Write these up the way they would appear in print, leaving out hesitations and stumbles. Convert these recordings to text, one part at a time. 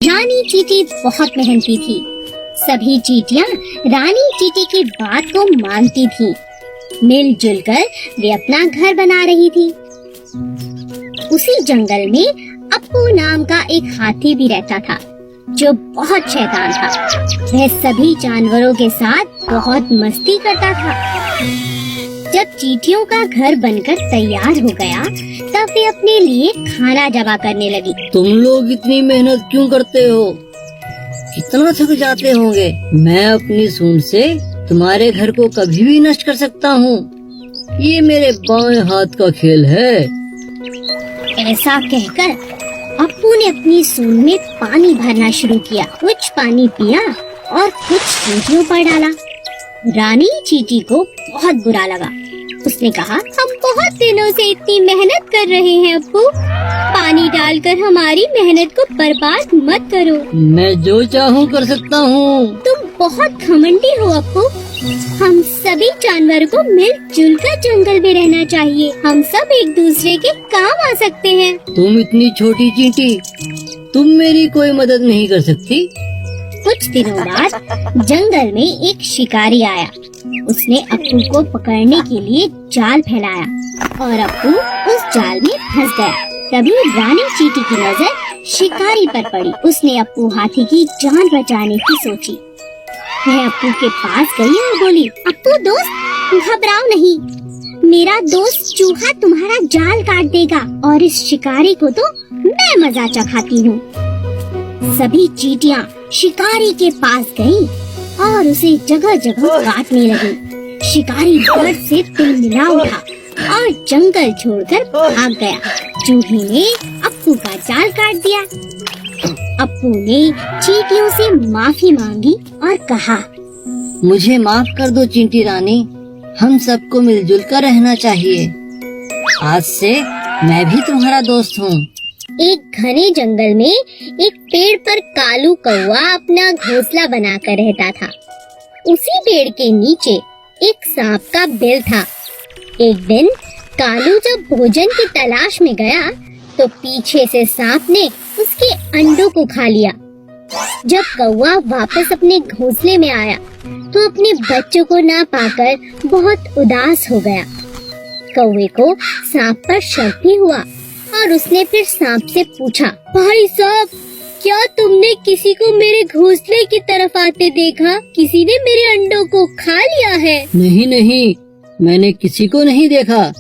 रानी चींटी बहुत मेहनती थी। सभी चींटियां रानी चींटी की बात को मानती थीं। मिलजुल कर वे अपना घर बना रही थी। उसी जंगल में अप्पू नाम का एक हाथी भी रहता था, जो बहुत शैतान था। वह सभी जानवरों के साथ बहुत मस्ती करता था। जब चींटियों का घर बनकर तैयार हो गया, तब वे अपने लिए खाना जमा करने लगी। तुम लोग इतनी मेहनत क्यों करते हो? कितना थक जाते होंगे। मैं अपनी सूंड से तुम्हारे घर को कभी भी नष्ट कर सकता हूँ। ये मेरे बाएं हाथ का खेल है। ऐसा कहकर अप्पू ने अपनी सूंड में पानी भरना शुरू किया। कुछ पानी पिया और कुछ चींटियों पर डाला। रानी चींटी को बहुत बुरा लगा। उसने कहा, हम बहुत दिनों से इतनी मेहनत कर रहे हैं अप्पू, पानी डालकर हमारी मेहनत को बर्बाद मत करो। मैं जो चाहूँ कर सकता हूँ। तुम बहुत घमंडी हो अप्पू। हम सभी जानवरों को मिलजुल कर जंगल में रहना चाहिए। हम सब एक दूसरे के काम आ सकते हैं। तुम इतनी छोटी चींटी, तुम मेरी कोई मदद नहीं कर सकती। कुछ दिनों बाद जंगल में एक शिकारी आया। उसने अप्पू को पकड़ने के लिए जाल फैलाया और अप्पू उस जाल में फंस गया। तभी रानी चींटी की नजर शिकारी पर पड़ी। उसने अप्पू हाथी की जान बचाने की सोची। वह अप्पू के पास गई और बोली, अप्पू दोस्त, घबराओ नहीं। मेरा दोस्त चूहा तुम्हारा जाल काट देगा और इस शिकारी को तो मैं मजा चखाती हूँ। सभी चींटियां शिकारी के पास गईं और उसे जगह जगह काटने लगी। शिकारी डर से तिलमिला उठा और जंगल छोड़कर भाग गया। चूहे ने अप्पू का जाल काट दिया। अप्पू ने चींटियों से माफी मांगी और कहा, मुझे माफ कर दो चींटी रानी, हम सबको मिलजुल कर रहना चाहिए। आज से मैं भी तुम्हारा दोस्त हूँ। एक घने जंगल में एक पेड़ पर कालू कौवा अपना घोंसला बनाकर रहता था। उसी पेड़ के नीचे एक सांप का बिल था। एक दिन कालू जब भोजन की तलाश में गया, तो पीछे से सांप ने उसके अंडों को खा लिया। जब कौवा वापस अपने घोंसले में आया, तो अपने बच्चों को ना पाकर बहुत उदास हो गया। कौवे को सांप पर शक भी हुआ और उसने फिर सांप से पूछा, भाई साहब, क्या तुमने किसी को मेरे घोंसले की तरफ आते देखा? किसी ने मेरे अंडों को खा लिया है? नहीं नहीं, मैंने किसी को नहीं देखा।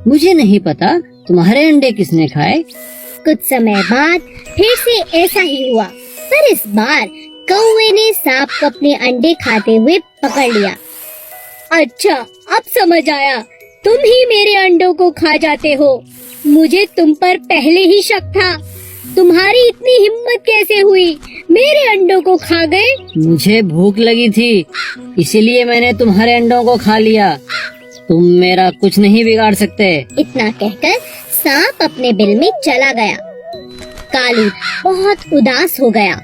मुझे नहीं पता तुम्हारे अंडे किसने खाए। कुछ समय बाद फिर से ऐसा ही हुआ, पर इस बार कौवे ने सांप को अपने अंडे खाते हुए पकड़ लिया। अच्छा, अब समझ आया, तुम ही मेरे अंडों को खा जाते हो। मुझे तुम पर पहले ही शक था। तुम्हारी इतनी हिम्मत कैसे हुई? मेरे अंडों को खा गए। मुझे भूख लगी थी, इसीलिए मैंने तुम्हारे अंडों को खा लिया। तुम मेरा कुछ नहीं बिगाड़ सकते। इतना कहकर सांप अपने बिल में चला गया। कालू बहुत उदास हो गया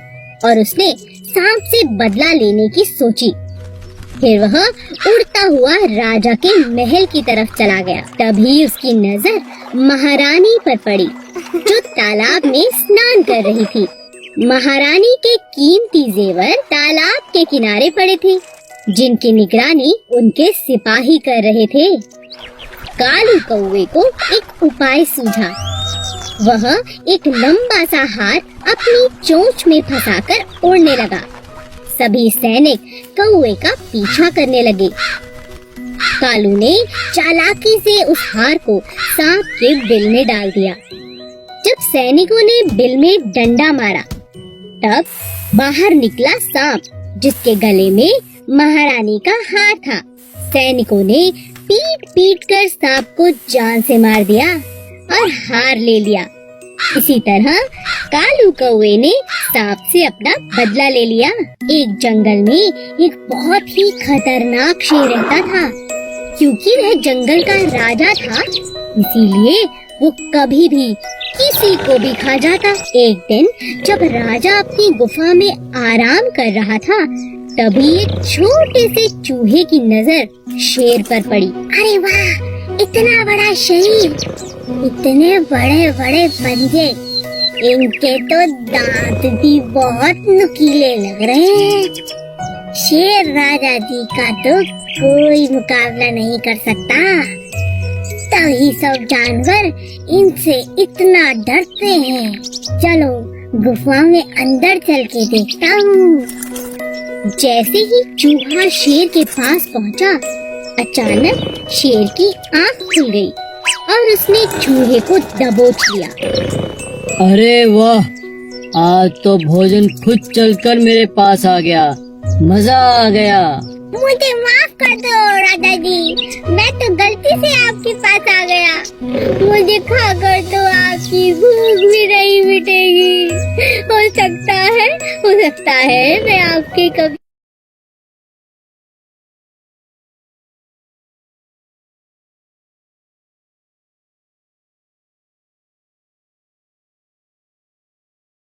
और उसने सांप से बदला लेने की सोची। फिर वह उड़ता हुआ राजा के महल की तरफ चला गया। तभी उसकी नजर महारानी पर पड़ी, जो तालाब में स्नान कर रही थी। महारानी के कीमती जेवर तालाब के किनारे पड़े थे, जिनकी निगरानी उनके सिपाही कर रहे थे। कालू कौवे को एक उपाय सूझा। वह एक लंबा सा हार अपनी चोंच में फंसाकर उड़ने लगा। सभी सैनिक कौवे का पीछा करने लगे। कालू ने चालाकी से उस हार को सांप के बिल में डाल दिया। जब सैनिकों ने बिल में डंडा मारा, तब बाहर निकला सांप, जिसके गले में महारानी का हार था। सैनिकों ने पीट पीट कर सांप को जान से मार दिया और हार ले लिया। इसी तरह कालू कौवे ने सांप से अपना बदला ले लिया। एक जंगल में एक बहुत ही खतरनाक शेर रहता था। क्योंकि वह जंगल का राजा था, इसीलिए वो कभी भी किसी को भी खा जाता। एक दिन जब राजा अपनी गुफा में आराम कर रहा था, तभी एक छोटे से चूहे की नजर शेर पर पड़ी। अरे वाह, इतना बड़ा शरीर, इतने बड़े बड़े पंजे, इनके तो दांत भी बहुत नुकीले लग रहे हैं। शेर राजा जी का तो कोई मुकाबला नहीं कर सकता। तभी सब जानवर इनसे इतना डरते हैं। चलो गुफा में अंदर चल के देखता हूँ। जैसे ही चूहा शेर के पास पहुँचा, अचानक शेर की आँख खुल गई और उसने चूहे को दबोच लिया। अरे वाह, आज तो भोजन खुद चलकर मेरे पास आ गया। मजा आ गया। मुझे माफ कर दो राजा जी, मैं तो गलती से आपके पास आ गया। मुझे खाकर तो आपकी भूख भी नहीं मिटेगी। हो सकता है मैं आपके कभी